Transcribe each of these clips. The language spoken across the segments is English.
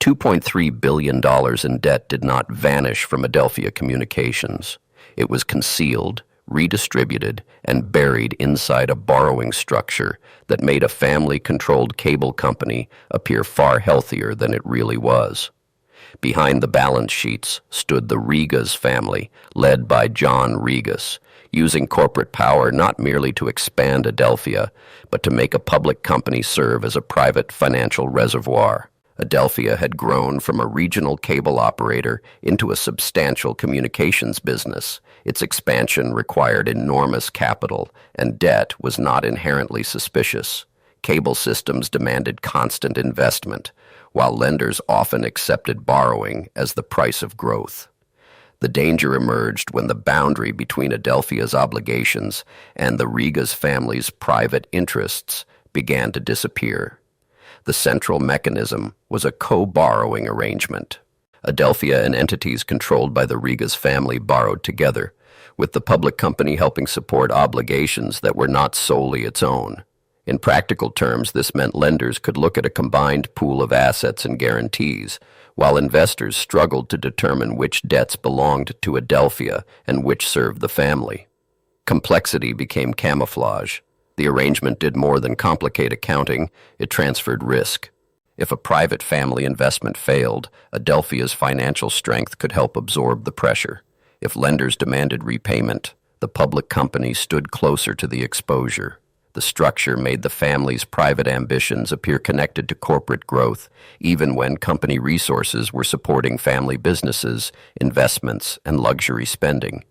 $2.3 billion in debt did not vanish from Adelphia Communications. It was concealed, redistributed, and buried inside a borrowing structure that made a family-controlled cable company appear far healthier than it really was. Behind the balance sheets stood the Rigas family, led by John Rigas, using corporate power not merely to expand Adelphia, but to make a public company serve as a private financial reservoir. Adelphia had grown from a regional cable operator into a substantial communications business. Its expansion required enormous capital, and debt was not inherently suspicious. Cable systems demanded constant investment, while lenders often accepted borrowing as the price of growth. The danger emerged when the boundary between Adelphia's obligations and the Rigas family's private interests began to disappear. The central mechanism was a co-borrowing arrangement. Adelphia and entities controlled by the Rigas family borrowed together, with the public company helping support obligations that were not solely its own. In practical terms, this meant lenders could look at a combined pool of assets and guarantees, while investors struggled to determine which debts belonged to Adelphia and which served the family. Complexity became camouflage. The arrangement did more than complicate accounting, it transferred risk. If a private family investment failed, Adelphia's financial strength could help absorb the pressure. If lenders demanded repayment, the public company stood closer to the exposure. The structure made the family's private ambitions appear connected to corporate growth, even when company resources were supporting family businesses, investments, and luxury spending.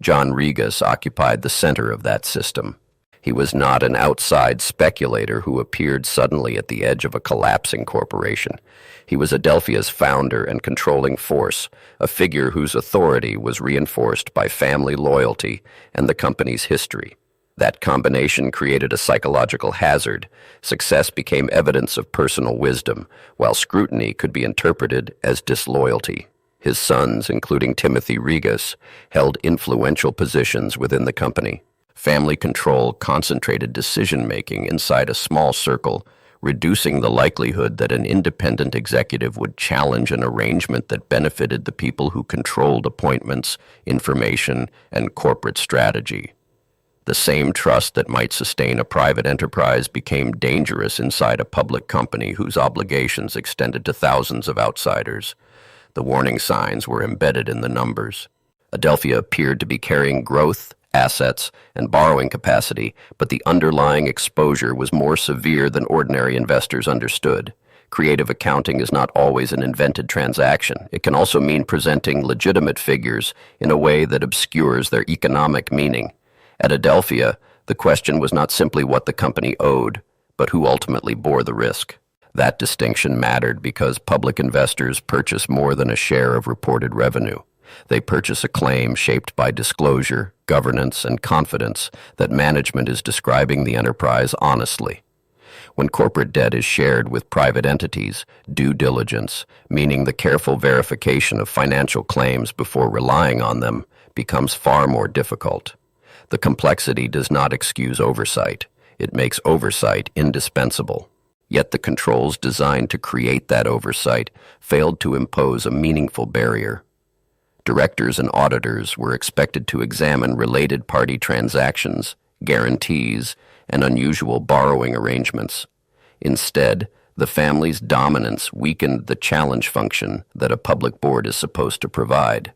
John Rigas occupied the center of that system. He was not an outside speculator who appeared suddenly at the edge of a collapsing corporation. He was Adelphia's founder and controlling force, a figure whose authority was reinforced by family loyalty and the company's history. That combination created a psychological hazard. Success became evidence of personal wisdom, while scrutiny could be interpreted as disloyalty. His sons, including Timothy Rigas, held influential positions within the company. Family control concentrated decision-making inside a small circle, reducing the likelihood that an independent executive would challenge an arrangement that benefited the people who controlled appointments, information, and corporate strategy. The same trust that might sustain a private enterprise became dangerous inside a public company whose obligations extended to thousands of outsiders. The warning signs were embedded in the numbers. Adelphia appeared to be carrying growth, assets, and borrowing capacity, but the underlying exposure was more severe than ordinary investors understood. Creative accounting is not always an invented transaction. It can also mean presenting legitimate figures in a way that obscures their economic meaning. At Adelphia, the question was not simply what the company owed, but who ultimately bore the risk. That distinction mattered because public investors purchase more than a share of reported revenue. They purchase a claim shaped by disclosure, governance, and confidence that management is describing the enterprise honestly. When corporate debt is shared with private entities, due diligence, meaning the careful verification of financial claims before relying on them, becomes far more difficult. The complexity does not excuse oversight. It makes oversight indispensable. Yet the controls designed to create that oversight failed to impose a meaningful barrier. Directors and auditors were expected to examine related party transactions, guarantees, and unusual borrowing arrangements. Instead, the family's dominance weakened the challenge function that a public board is supposed to provide.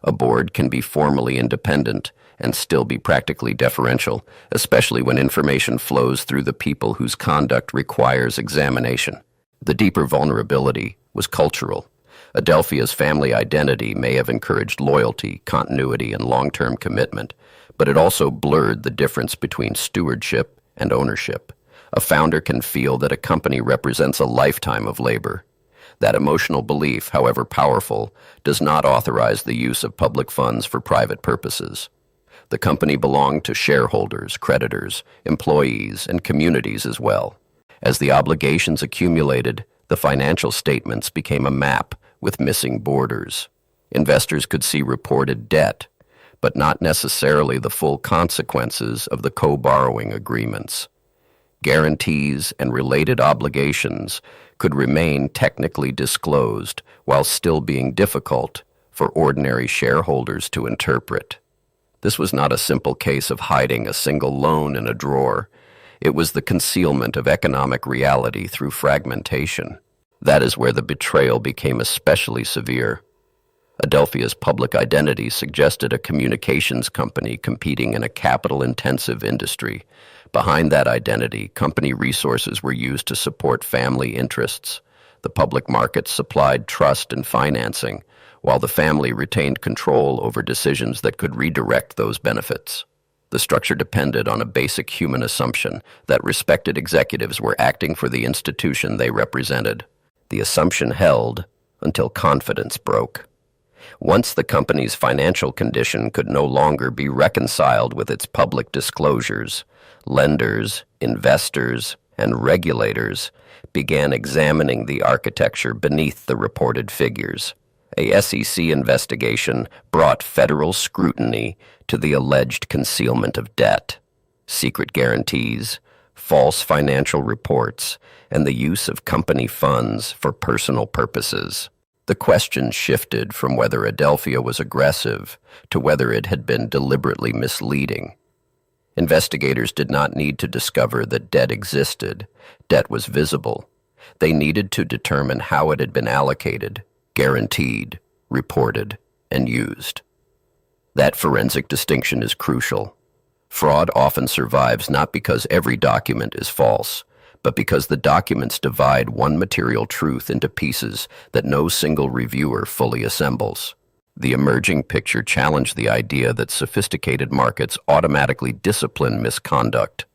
A board can be formally independent and still be practically deferential, especially when information flows through the people whose conduct requires examination. The deeper vulnerability was cultural. Adelphia's family identity may have encouraged loyalty, continuity, and long-term commitment, but it also blurred the difference between stewardship and ownership. A founder can feel that a company represents a lifetime of labor. That emotional belief, however powerful, does not authorize the use of public funds for private purposes. The company belonged to shareholders, creditors, employees, and communities as well. As the obligations accumulated, the financial statements became a map with missing borders. Investors could see reported debt, but not necessarily the full consequences of the co-borrowing agreements. Guarantees and related obligations could remain technically disclosed while still being difficult for ordinary shareholders to interpret. This was not a simple case of hiding a single loan in a drawer. It was the concealment of economic reality through fragmentation. That is where the betrayal became especially severe. Adelphia's public identity suggested a communications company competing in a capital-intensive industry. Behind that identity, company resources were used to support family interests. The public markets supplied trust and financing, while the family retained control over decisions that could redirect those benefits. The structure depended on a basic human assumption that respected executives were acting for the institution they represented. The assumption held until confidence broke. Once the company's financial condition could no longer be reconciled with its public disclosures, lenders, investors, and regulators began examining the architecture beneath the reported figures. A SEC investigation brought federal scrutiny to the alleged concealment of debt, secret guarantees, false financial reports, and the use of company funds for personal purposes. The question shifted from whether Adelphia was aggressive to whether it had been deliberately misleading. Investigators did not need to discover that debt existed. Debt was visible. They needed to determine how it had been allocated, guaranteed, reported, and used. That forensic distinction is crucial. Fraud often survives not because every document is false, but because the documents divide one material truth into pieces that no single reviewer fully assembles. The emerging picture challenged the idea that sophisticated markets automatically discipline misconduct.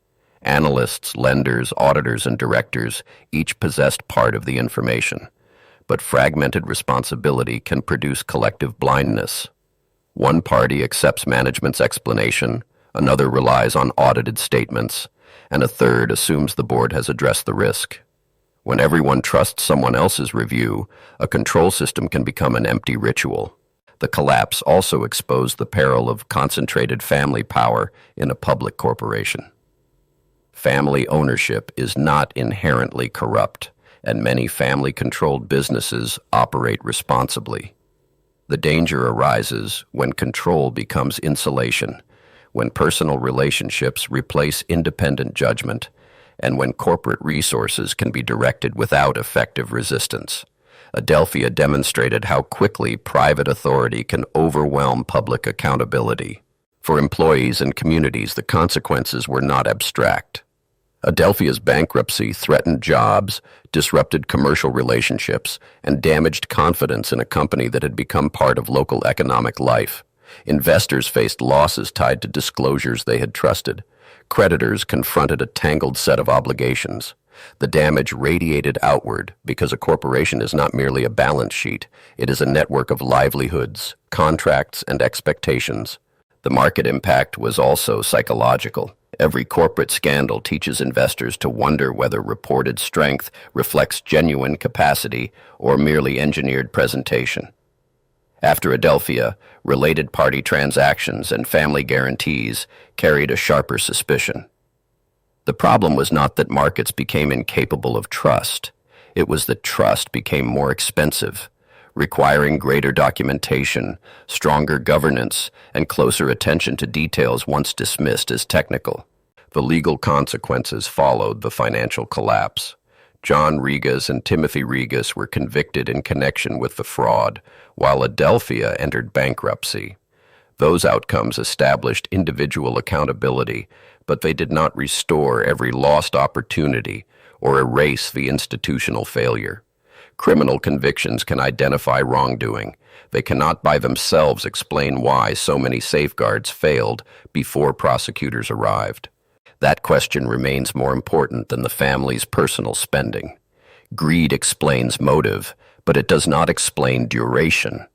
Analysts, lenders, auditors, and directors each possessed part of the information, but fragmented responsibility can produce collective blindness. One party accepts management's explanation, another relies on audited statements, and a third assumes the board has addressed the risk. When everyone trusts someone else's review, a control system can become an empty ritual. The collapse also exposed the peril of concentrated family power in a public corporation. Family ownership is not inherently corrupt, and many family-controlled businesses operate responsibly. The danger arises when control becomes insulation, when personal relationships replace independent judgment, and when corporate resources can be directed without effective resistance. Adelphia demonstrated how quickly private authority can overwhelm public accountability. For employees and communities, the consequences were not abstract. Adelphia's bankruptcy threatened jobs, disrupted commercial relationships, and damaged confidence in a company that had become part of local economic life. Investors faced losses tied to disclosures they had trusted. Creditors confronted a tangled set of obligations. The damage radiated outward because a corporation is not merely a balance sheet. It is a network of livelihoods, contracts, and expectations. The market impact was also psychological. Every corporate scandal teaches investors to wonder whether reported strength reflects genuine capacity or merely engineered presentation. After Adelphia, related party transactions and family guarantees carried a sharper suspicion. The problem was not that markets became incapable of trust. It was that trust became more expensive, requiring greater documentation, stronger governance, and closer attention to details once dismissed as technical. The legal consequences followed the financial collapse. John Rigas and Timothy Rigas were convicted in connection with the fraud, while Adelphia entered bankruptcy. Those outcomes established individual accountability, but they did not restore every lost opportunity or erase the institutional failure. Criminal convictions can identify wrongdoing. They cannot by themselves explain why so many safeguards failed before prosecutors arrived. That question remains more important than the family's personal spending. Greed explains motive, but it does not explain duration.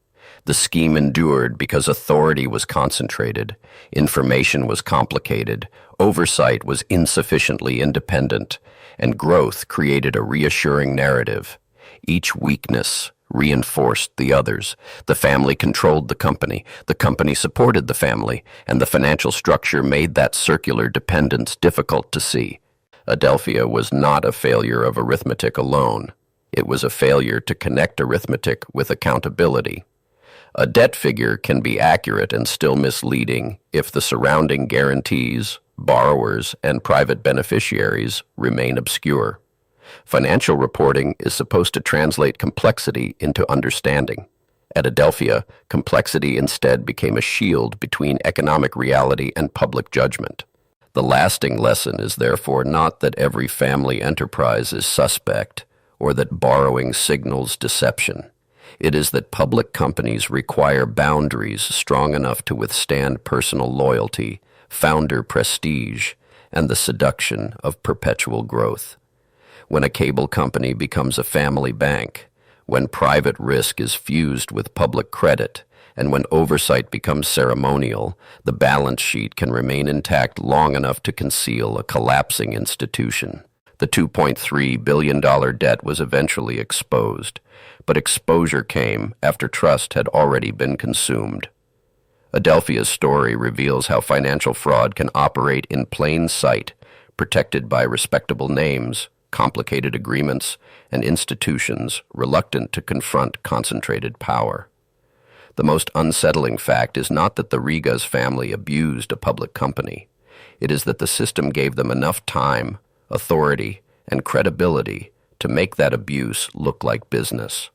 The scheme endured because authority was concentrated, information was complicated, oversight was insufficiently independent, and growth created a reassuring narrative. Each weakness reinforced the others. The family controlled the company supported the family, and the financial structure made that circular dependence difficult to see. Adelphia was not a failure of arithmetic alone. It was a failure to connect arithmetic with accountability. A debt figure can be accurate and still misleading if the surrounding guarantees, borrowers, and private beneficiaries remain obscure. Financial reporting is supposed to translate complexity into understanding. At Adelphia, complexity instead became a shield between economic reality and public judgment. The lasting lesson is therefore not that every family enterprise is suspect or that borrowing signals deception. It is that public companies require boundaries strong enough to withstand personal loyalty, founder prestige, and the seduction of perpetual growth. When a cable company becomes a family bank, when private risk is fused with public credit, and when oversight becomes ceremonial, the balance sheet can remain intact long enough to conceal a collapsing institution. The $2.3 billion debt was eventually exposed, but exposure came after trust had already been consumed. Adelphia's story reveals how financial fraud can operate in plain sight, protected by respectable names, complicated agreements, and institutions reluctant to confront concentrated power. The most unsettling fact is not that the Rigas family abused a public company. It is that the system gave them enough time, authority, and credibility to make that abuse look like business.